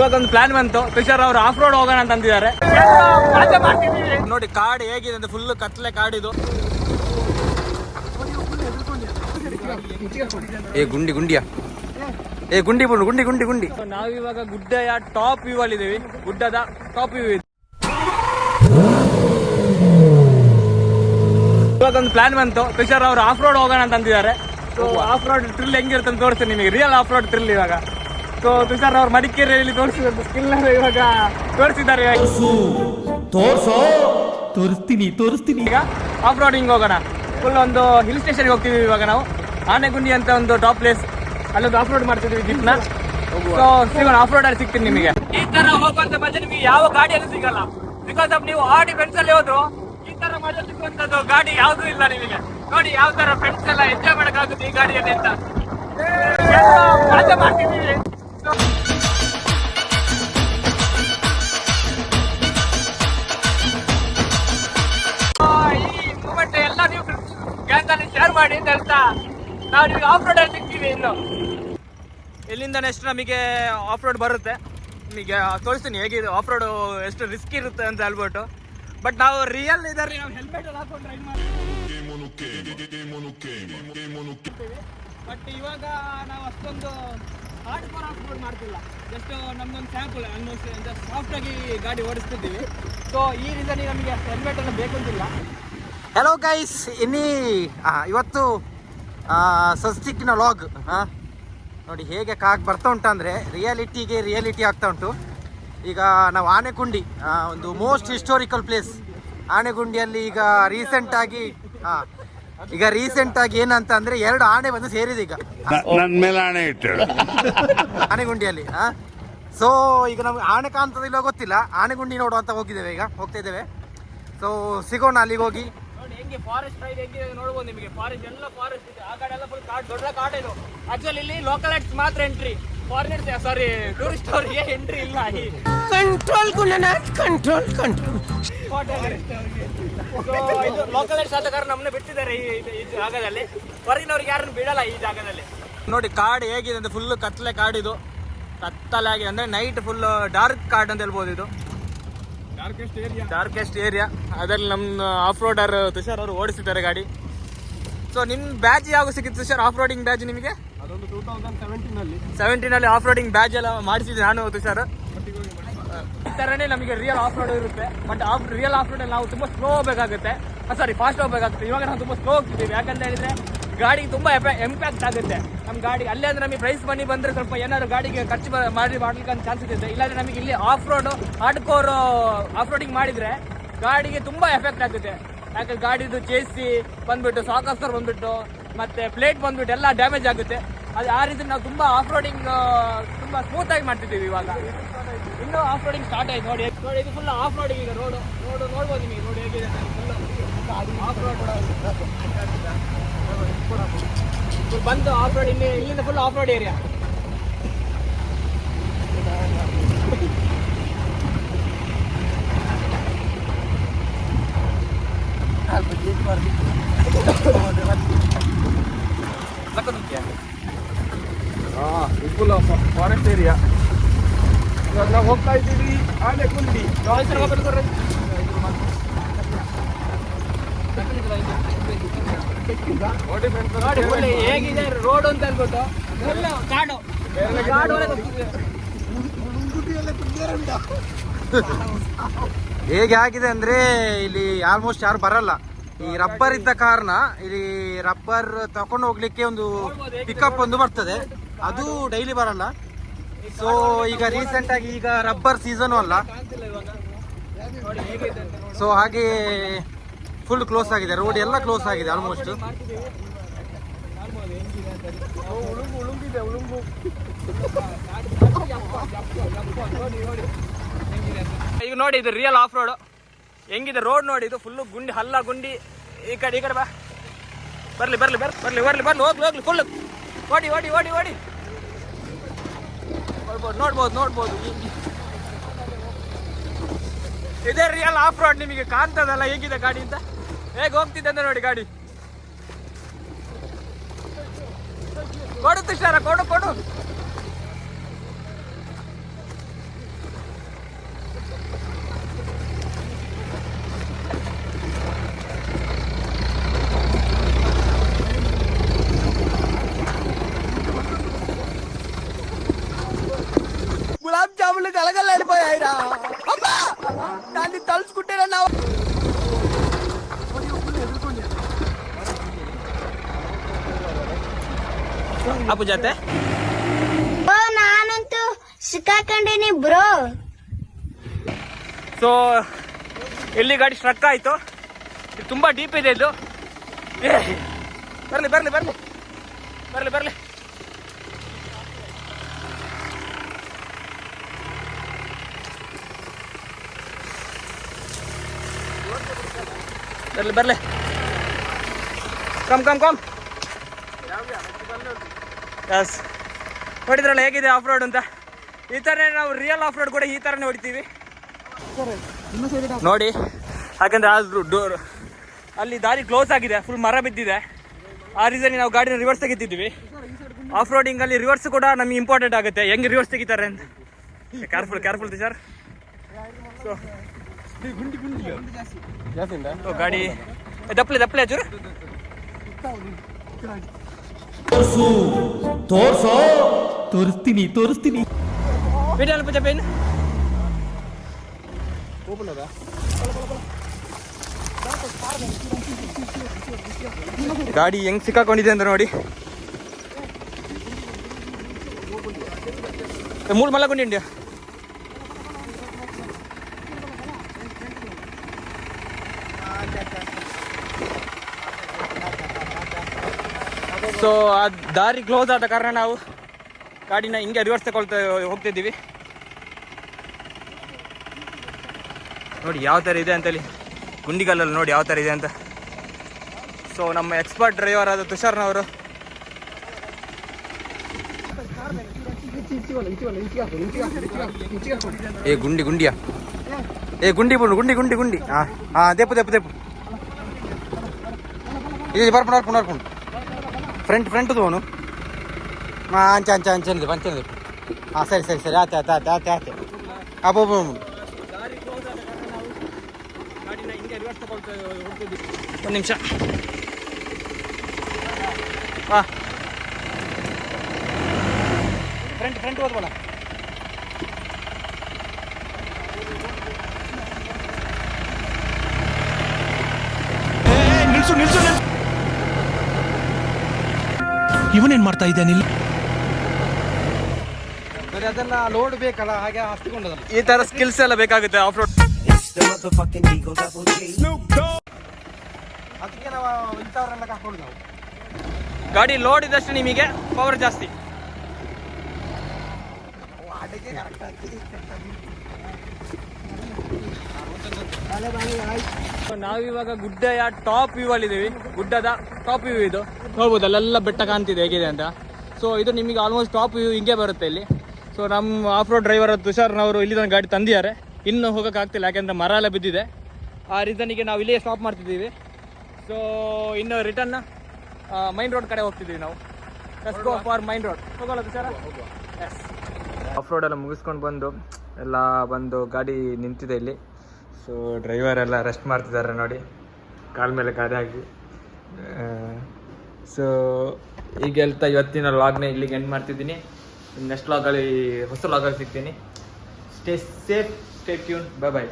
ಇವತ್ತೊಂದು ಪ್ಲಾನ್ ಬಂತು, ತುಷಾರ್ ಅವರು ಆಫ್ ರೋಡ್ ಹೋಗೋಣ ಅಂತ ಅಂತಿದ್ದಾರೆ. ನೋಡಿ ಕಾಡು ಹೇಗಿದೆ ಅಂತ, ಫುಲ್ ಕತ್ಲೆ ಕಾಡಿದು. ಗುಂಡಿ. ನಾವಿವಾಗ ಗುಡ್ಡೆಯ ಟಾಪ್ ವ್ಯೂ ಅಲ್ಲಿ ಇದೀವಿ. ಗುಡ್ಡದ ಟಾಪ್ ವ್ಯೂ ಇದೆ. ಇವತ್ತೊಂದು ಪ್ಲಾನ್ ಬಂತು, ತುಷಾರ್ ಅವರು ಆಫ್ ರೋಡ್ ಹೋಗೋಣ ಅಂತ ಅಂತಿದ್ದಾರೆ. ಸೊ ಆಫ್ ರೋಡ್ ಥ್ರಿಲ್ ಹೆಂಗಿರುತ್ತೆ ಅಂತ ತೋರಿಸ್ತೀನಿ ನಿಮಗೆ, ರಿಯಲ್ ಆಫ್ ರೋಡ್ ಥ್ರಿಲ್ ಇವಾಗ. ಸೊ ತುಷಾರ್ ಅವ್ರು ಮಡಿಕೇರಿಯಲ್ಲಿ ತೋರಿಸಿದ ಸ್ಕಿಲ್ ಇವಾಗ ತೋರಿಸಿದ್ದಾರೆ. ತೋರಿಸ್ತೀನಿ ಈಗ ಆಫ್ ರೋಡಿಂಗ್ ಹೋಗೋಣ. ಫುಲ್ ಒಂದು ಹಿಲ್ ಸ್ಟೇಷನ್ಗೆ ಹೋಗ್ತೀವಿ ಇವಾಗ ನಾವು. ಆನೆಗುಂಡಿ ಅಂತ ಒಂದು ಟಾಪ್ ಪ್ಲೇಸ್, ಅಲ್ಲೊಂದು ಆಫ್ ರೋಡ್ ಮಾಡ್ತಿದ್ವಿ ಜಿಪ್ನ. ಸೊ ಸಿಗೋಣ, ಆಫ್ ರೋಡ್ ಅಲ್ಲಿ ಸಿಗ್ತೀನಿ ನಿಮಗೆ. ಈ ತರ ಹೋಗುವಂತ ಮಜಾ ನಿಮಗೆ ಯಾವ ಗಾಡಿಯಲ್ಲಿ ಸಿಗಲ್ಲ. ಬಿಕಾಸ್ ಆಫ್ ನೀವು ಆಡಿ ಫ್ರೆಂಡ್ಸ್ ಅಲ್ಲಿ ಹೋದ್ರು ಈ ತರ ಮಜಾ ಸಿಗುವಂತದ್ದು ಗಾಡಿ ಯಾವ್ದು ಇಲ್ಲ ನಿಮಗೆ. ನೋಡಿ ಯಾವ ತರ ಫ್ರೆಂಡ್ಸ್ ಎಲ್ಲ ಎಂಜಾಯ್ ಮಾಡಕ್ಕಾಗುತ್ತೆ ಈ ಗಾಡಿಯಲ್ಲಿ ಅಂತ ಮಜಾ ಮಾಡ್ತಿದ್ದೀವಿ. ಈ ಮೂಮೆಂಟ್ ಎಲ್ಲ ನೀವು ಗ್ಯಾಂಗ್ ಅಲ್ಲಿ ಶೇರ್ ಮಾಡಿ ಅಂತ ಹೇಳ್ತಾ ನಾವು ನಿಮಗೆ ಆಫ್ ರೋಡ್ ಅಲ್ಲಿ ಸಿಗ್ತೀವಿ. ಇನ್ನು ಎಲ್ಲಿಂದ ನೆಕ್ಸ್ಟ್ ನಮಗೆ ಆಫ್ ರೋಡ್ ಬರುತ್ತೆ, ನಿಮಗೆ ತೋರಿಸ್ತೀನಿ ಹೇಗಿದೆ ಆಫ್ ರೋಡ್, ಎಷ್ಟು ರಿಸ್ಕ್ ಇರುತ್ತೆ ಅಂತ ಹೇಳ್ಬಿಟ್ಟು. ಬಟ್ ನಾವು ರಿಯಲ್ ಇದ್ದಾರೆ, ನಾವು ಹೆಲ್ಮೆಟ್ ಎಲ್ಲ ಹಾಕೊಂಡು ರೈಡ್ ಮಾಡ್ತೀವಿ. ಬಟ್ ಇವಾಗ ನಾವು ಅಷ್ಟೊಂದು ಹಾರ್ಡ್ ಕೋರ್ ಆಫ್ ರೋಡ್ ಮಾಡ್ತಿಲ್ಲ, ಜಸ್ಟ್ ನಮ್ದೊಂದು ಸ್ಯಾಂಪಲ್ ಆಲ್ಮೋಸ್ಟ್ ಜಸ್ಟ್ ಸಾಫ್ಟ್ ಆಗಿ ಗಾಡಿ ಓಡಿಸ್ತಿದ್ದೀವಿ. ಸೊ ಈ ರೀಸನ್ ನಮಗೆ ಹೆಲ್ಮೆಟ್ ಎಲ್ಲ ಬೇಕಂತಿಲ್ಲ. ಹಲೋ ಗೈಸ್, ಇವತ್ತು ಸಸ್ತಿಕ್ನ ವ್ಲಾಗ್. ನೋಡಿ ಹೇಗೆ ಬರ್ತಾ ಉಂಟಂದರೆ ರಿಯಾಲಿಟಿ ಆಗ್ತಾ ಉಂಟು. ಈಗ ನಾವು ಆನೆಗುಂಡಿ, ಒಂದು ಮೋಸ್ಟ್ ಹಿಸ್ಟೋರಿಕಲ್ ಪ್ಲೇಸ್ ಆನೆಗುಂಡಿಯಲ್ಲಿ. ಈಗ ರೀಸೆಂಟಾಗಿ ಏನಂತ ಅಂದರೆ 2 ಆನೆ ಬಂದು ಸೇರಿದೆ ಈಗ ನನ್ನ ಮೇಲೆ ಆಣೆ ಇಟ್ಟು ಆನೆಗುಂಡಿಯಲ್ಲಿ. ಸೊ ಈಗ ನಮ್ಗೆ ಆನೆ ಕಾಣ್ತದಿಲ್ಲ ಗೊತ್ತಿಲ್ಲ, ಆನೆಗುಂಡಿ ನೋಡುವಂತ ಹೋಗ್ತಾ ಇದ್ದೇವೆ. ಸೊ ಸಿಗೋಣ ಅಲ್ಲಿಗೆ ಹೋಗಿ. ಹೆಂಗೆ ಫಾರೆಸ್ಟ್ ರೈಡ್ ಹೆಂಗೆ ನೋಡ್ಬೋದು ನಿಮಗೆ. ಫಾರೆಸ್ಟ್ ಎಲ್ಲ ಫಾರೆಸ್ಟ್ ಇದೆ, ಆ ಕಡೆ ಎಲ್ಲ ಫುಲ್ ಕಾಡು, ದೊಡ್ಡ ಕಾಡು ಇದು. ಆಕ್ಚುಲಿ ಇಲ್ಲಿ ಲೋಕಲ್ ಐಟ್ಸ್ ಮಾತ್ರ ಎಂಟ್ರಿ, ಫಾರಿನರ್ಸ್ ಟೂರಿಸ್ಟ್ ಅವರಿಗೆ ಎಂಟ್ರಿ ಇಲ್ಲ. ಕಂಟ್ರೋಲ್ ಕಂಟ್ರೋಲ್ ಇದು ಲೋಕಲ್ ಐಟ್ಸ್ ಆದ ಕಾರಣ ನಮ್ಮನ್ನ ಬಿಟ್ಟಿದ್ದಾರೆ ಈ ಜಾಗದಲ್ಲಿ. ಹೊರಗಿನವ್ರಿಗೆ ಯಾರನ್ನು ಬಿಡಲ್ಲ ಈ ಜಾಗದಲ್ಲಿ. ನೋಡಿ ಕಾಡು ಹೇಗಿದೆ ಅಂತ, ಫುಲ್ ಕತ್ಲೆ ಕಾಡಿದು, ಕತ್ತಲೆ ಆಗಿದೆ ಅಂದ್ರೆ ನೈಟ್ ಫುಲ್ ಡಾರ್ಕ್ ಕಾಡು ಅಂತ ಹೇಳ್ಬೋದು. ಇದು ಡಾರ್ಕೆಸ್ಟ್ ಏರಿಯಾ. ಅದರಲ್ಲಿ ನಮ್ಮ ಆಫ್ ರೋಡರ್ ತುಷಾರ್ ಅವರು ಓಡಿಸಿದ್ದಾರೆ ಗಾಡಿ. ಸೊ ನಿಮ್ಮ ಬ್ಯಾಜ್ ಯಾವಾಗ ಸಿಕ್ಕಿತ್ತು ತುಷಾರ್, ಆಫ್ ರೋಡಿಂಗ್ ಬ್ಯಾಜ್ ನಿಮಗೆ? ಅದೊಂದು 2017 17 ಆಫ್ ರೋಡಿಂಗ್ ಬ್ಯಾಜ್ ಎಲ್ಲ ಮಾಡಿಸಿದ್ದೆ ನಾನು ತುಷಾರ್. ಈ ಥರನೇ ನಮಗೆ ರಿಯಲ್ ಆಫ್ ರೋಡ್ ಇರುತ್ತೆ. ಬಟ್ ರಿಯಲ್ ಆಫ್ ರೋಡಲ್ಲಿ ನಾವು ತುಂಬ ಸ್ಲೋ ಹೋಗಬೇಕಾಗುತ್ತೆ, ಫಾಸ್ಟ್ ಹೋಗಬೇಕಾಗುತ್ತೆ. ಇವಾಗ ನಾವು ತುಂಬ ಸ್ಲೋ ಹೋಗ್ತಿದ್ದೀವಿ, ಯಾಕಂತ ಹೇಳಿದ್ರೆ ಗಾಡಿಗೆ ತುಂಬ ಇಂಪ್ಯಾಕ್ಟ್ ಆಗುತ್ತೆ ನಮ್ಮ ಗಾಡಿ. ಅಲ್ಲೇ ಅಂದ್ರೆ ನಮಗೆ ಪ್ರೈಸ್ ಮನಿ ಬಂದರೆ ಸ್ವಲ್ಪ ಏನಾದ್ರು ಗಾಡಿಗೆ ಖರ್ಚು ಮಾಡ್ಲಿಕ್ಕೆ ಚಾನ್ಸಸ್ ಇದೆ. ಇಲ್ಲಾಂದ್ರೆ ನಮಗೆ ಇಲ್ಲಿ of road hard core off roading ಮಾಡಿದ್ರೆ ಗಾಡಿಗೆ ತುಂಬ ಎಫೆಕ್ಟ್ ಆಗುತ್ತೆ. ಯಾಕಂದ್ರೆ ಗಾಡಿದು ಚೇಸಿ ಬಂದ್ಬಿಟ್ಟು, ಸಾಕಸ್ಟರ್ ಬಂದ್ಬಿಟ್ಟು, ಮತ್ತೆ ಪ್ಲೇಟ್ ಬಂದ್ಬಿಟ್ಟು ಎಲ್ಲ ಡ್ಯಾಮೇಜ್ ಆಗುತ್ತೆ. ಅದು ಆ ರೀತಿ ನಾವು ತುಂಬ ಆಫ್ ರೋಡಿಂಗ್ ತುಂಬ ಸ್ಮೂತ್ ಆಗಿ ಮಾಡ್ತಿದ್ದೀವಿ. ಇವಾಗ ಇನ್ನೂ ಆಫ್ ರೋಡಿಂಗ್ ಸ್ಟಾರ್ಟ್ ಆಯ್ತು. ನೋಡಿ ಇದು ಫುಲ್ ಆಫ್ ರೋಡಿಂಗ್. ಈಗ ರೋಡ್ ನೋಡ್ಬೋದು ನಿಮಗೆ, ರೋಡ್ ಹೇಗಿದೆ ಫುಲ್ ಆಫ್ ರೋಡ್ ಬಂದು ಆಫ್ ರೋಡ್. ಇಲ್ಲಿಂದ full of road area. Full forest area. ನಾವು ಹೋಗ್ತಾ ಇದ್ದೀವಿ ಆನೆಗುಂಡಿ. ನೋಡಿ ಹೇಗಿದೆ ರೋಡ್ ಅಂತ ಹೇಳ್ಬಿಟ್ಟು, ಕಾಡು ಹೇಗೆ ಆಗಿದೆ ಅಂದ್ರೆ ಇಲ್ಲಿ ಆಲ್ಮೋಸ್ಟ್ ಯಾರು ಬರಲ್ಲ. ಈ ರಬ್ಬರ್ ಇದ್ದ ಕಾರಣ ಇಲ್ಲಿ ರಬ್ಬರ್ ತಕೊಂಡು ಹೋಗ್ಲಿಕ್ಕೆ ಒಂದು ಪಿಕಪ್ ಒಂದು ಬರ್ತದೆ, ಅದು ಡೈಲಿ ಬರಲ್ಲ. ಸೊ ಈಗ ರೀಸೆಂಟ್ ಆಗಿ ಈಗ ರಬ್ಬರ್ ಸೀಸನ್ ಅಲ್ಲ, ಸೊ ಹಾಗೆ ಫುಲ್ ಕ್ಲೋಸ್ ಆಗಿದೆ, ರೋಡ್ ಎಲ್ಲ ಕ್ಲೋಸ್ ಆಗಿದೆ ಆಲ್ಮೋಸ್ಟ್. ಈಗ ನೋಡಿ ಇದು ರಿಯಲ್ ಆಫ್ ರೋಡ್ ಹೆಂಗಿದೆ. ರೋಡ್ ನೋಡಿ, ಇದು ಫುಲ್ ಗುಂಡಿ, ಹಲ್ಲ ಗುಂಡಿ. ಈ ಕಡೆ ಬಾ, ಬರ್ಲಿ ಹೋಗ್ಲಿ ಫುಲ್ ಓಡಿ ನೋಡ್ಬೋದು. ಇದೇ ರಿಯಲ್ ಆಫ್ ರೋಡ್. ನಿಮಗೆ ಕಾಣ್ತದಲ್ಲ ಹೇಗಿದೆ ಗಾಡಿ ಅಂತ, ಹೇಗೆ ಹೋಗ್ತಿದ್ದೆ ಅಂತ ನೋಡಿ ಗಾಡಿ. ಕೊಡು ತುಷಾರ, ಕೊಡು. గులాబ్ జాములు కలగలేడిపోయాయిరా అమ్మా దాన్ని తలుచుకుంటేనే నా అప్పు జాతే ನಾನಂತೂ ಸಿಕ್ಕಾಕೊಂಡಿನಿ ಬ್ರೋ. ಸೊ ಇಲ್ಲಿ ಗಾಡಿ ಸ್ಟ್ರಕ್ ಆಯಿತು. ಇದು ತುಂಬ ಡೀಪ್ ಇದೆ ಇದು. ಬರಲಿ ಬರಲಿ ಬರಲಿ ಬರಲಿ ಬರಲಿ ಬರಲಿ ಬರಲಿ ಕಮ್ ಕಮ್ ಕಮ್. ಎಸ್ ಹೊಡಿದ್ರಲ್ಲ ಹೇಗಿದೆ ಆಫ್ ರೋಡ್ ಅಂತ. ಈ ಥರನೇ ನಾವು ರಿಯಲ್ ಆಫ್ ರೋಡ್ ಕೂಡ ಈ ಥರನೇ ಹೊಡಿತೀವಿ ನೋಡಿ. ಯಾಕಂದರೆ ಅದು ಡೋರ್ ಅಲ್ಲಿ ದಾರಿ ಕ್ಲೋಸ್ ಆಗಿದೆ, ಫುಲ್ ಮರ ಬಿದ್ದಿದೆ. ಆ ರೀಸನ್ ನಾವು ಗಾಡಿನ ರಿವರ್ಸ್ ತೆಗಿತಿದ್ವಿ. ಆಫ್ ರೋಡಿಂಗಲ್ಲಿ ರಿವರ್ಸ್ ಕೂಡ ನಮಗೆ ಇಂಪಾರ್ಟೆಂಟ್ ಆಗುತ್ತೆ, ಹೆಂಗೆ ರಿವರ್ಸ್ ತೆಗಿತಾರೆ ಅಂತ. Careful careful sir. ಸೊ ಗಾಡಿ ದಪ್ಪಲೆ ದಪ್ಪಲೆ ಚೂರು ತೋರಿಸ್ತೀನಿ ಬಿಡಿ ಅಲ್ಪ ಚಪ್ಪೇನು ಗಾಡಿ ಹೆಂಗ್ ಸಿಕ್ಕಾಕೊಂಡಿದೆ ಅಂತ ನೋಡಿ. ಮೂರು ಮಲ್ಲಗುಂಡಿ ಇಂಡಿಯಾ. ಸೊ ಆ ದಾರಿ ಕ್ಲೋಸ್ ಆದ ಕಾರಣ ನಾವು ಗಾಡಿನ ಹಿಂಗೆ ರಿವರ್ಸ್ ತಗೊಳ್ತಾ ಹೋಗ್ತಿದ್ದೀವಿ. ನೋಡಿ ಯಾವ ಥರ ಇದೆ ಅಂತೇಳಿ, ಗುಂಡಿಗಲ್ಲಲ್ಲಿ ನೋಡಿ ಯಾವ ಥರ ಇದೆ ಅಂತ. ಸೊ ನಮ್ಮ ಎಕ್ಸ್ಪರ್ಟ್ ಡ್ರೈವರ್ ಆದ ತುಷಾರ್ನವರು ಏ ಗುಂಡಿ ಗುಂಡಿಯಾ ಏ ಗುಂಡಿ ಬಿಡು ಗುಂಡಿ ಗುಂಡಿ ಗುಂಡಿ ಹಾಂ ಹಾಂ ದೇಪು ದೇಪು ದೇಪು ಇದು ಬರ್ಪುಣ ಬರ್ಪುಣ ಬರ್ಪುಣ ಫ್ರಂಟ್ ತೋನು ಹಾಂ ಅಂಚೆ ಹಾಂ ಸರಿ ಆಯ್ತು ಅಬ್ಬೋ ಒಂದು ನಿಮಿಷ ಹಾಂ ಫ್ರಂಟ್ ಹೋದ್ಬೋಣ. ನಿಲ್ಸು ಇವನೇನ್ ಮಾಡ್ತಾ ಇದ್ದಾನೆ ಇಲ್ಲಿ? ಅದೆಲ್ಲ ಲೋಡ್ ಬೇಕಲ್ಲ, ಹಾಗೆ ಹಸ್ತಿಕೊಂಡದಲ್ಲ. ಈ ತರ ಸ್ಕಿಲ್ಸ್ ಎಲ್ಲ ಬೇಕಾಗುತ್ತೆ ಆಫ್ ರೋಡ್. ಅದಕ್ಕೆ ನಾವು ಇಂಥವ್ರೆಲ್ಲ ಕರ್ಕೊಂಡು ನಾವು ಗಾಡಿ ಲೋಡ್ ಇದ್ದಷ್ಟು ನಿಮಗೆ ಪವರ್ ಜಾಸ್ತಿ. ನಾವಿವಾಗ ಗುಡ್ಡೆಯ ಟಾಪ್ ವ್ಯೂ ಅಲ್ಲಿ ಇದೀವಿ. ಗುಡ್ಡದ ಟಾಪ್ ವ್ಯೂ ಇದು ನೋಡ್ಬೋದು, ಅಲ್ಲೆಲ್ಲ ಬೆಟ್ಟ ಕಾಣ್ತಿದೆ ಹೇಗಿದೆ ಅಂತ. ಸೊ ಇದು ನಿಮಗೆ ಆಲ್ಮೋಸ್ಟ್ ಟಾಪ್ ವ್ಯೂ ಹಿಂಗೆ ಬರುತ್ತೆ ಇಲ್ಲಿ. ಸೊ ನಮ್ಮ ಆಫ್ ರೋಡ್ ಡ್ರೈವರ್ ತುಷಾರ್ನವರು ಇಲ್ಲಿ ತನಕ ಗಾಡಿ ತಂದಿದ್ದಾರೆ. ಇನ್ನು ಹೋಗೋಕ್ಕಾಗ್ತಿಲ್ಲ, ಯಾಕೆಂದರೆ ಮರ ಎಲ್ಲ ಬಿದ್ದಿದೆ. ಆ ರೀಸನಿಗೆ ನಾವು ಇಲ್ಲೇ ಸ್ಟಾಪ್ ಮಾಡ್ತಿದ್ದೀವಿ. ಸೊ ಇನ್ನು ರಿಟರ್ನ್ ಮೈನ್ ರೋಡ್ ಕಡೆ ಹೋಗ್ತಿದ್ದೀವಿ ನಾವು. Let's go for main road. ಹೋಗೋಲ್ಲ ತುಷಾರ? ಎಸ್. ಆಫ್ ರೋಡೆಲ್ಲ ಮುಗಿಸ್ಕೊಂಡು ಬಂದು ಗಾಡಿ ನಿಂತಿದೆ ಇಲ್ಲಿ. ಸೊ ಡ್ರೈವರ್ ಎಲ್ಲ ರೆಸ್ಟ್ ಮಾಡ್ತಿದ್ದಾರೆ ನೋಡಿ, ಕಾಲ ಮೇಲೆ ಕಾಲು ಹಾಕಿ. ಸೊ ಈಗ ಹೇಳ್ತಾ ಇವತ್ತಿನ ಲಾಗ್ನ ಇಲ್ಲಿಗೆ ಎಂಡ್ ಮಾಡ್ತಿದ್ದೀನಿ. ನೆಕ್ಸ್ಟ್ ಲಾಗಲ್ಲಿ ಹೊಸ ಲಾಗಲ್ಲಿ ಸಿಗ್ತೀನಿ. Stay safe, stay tune, bye ಬಾಯ್.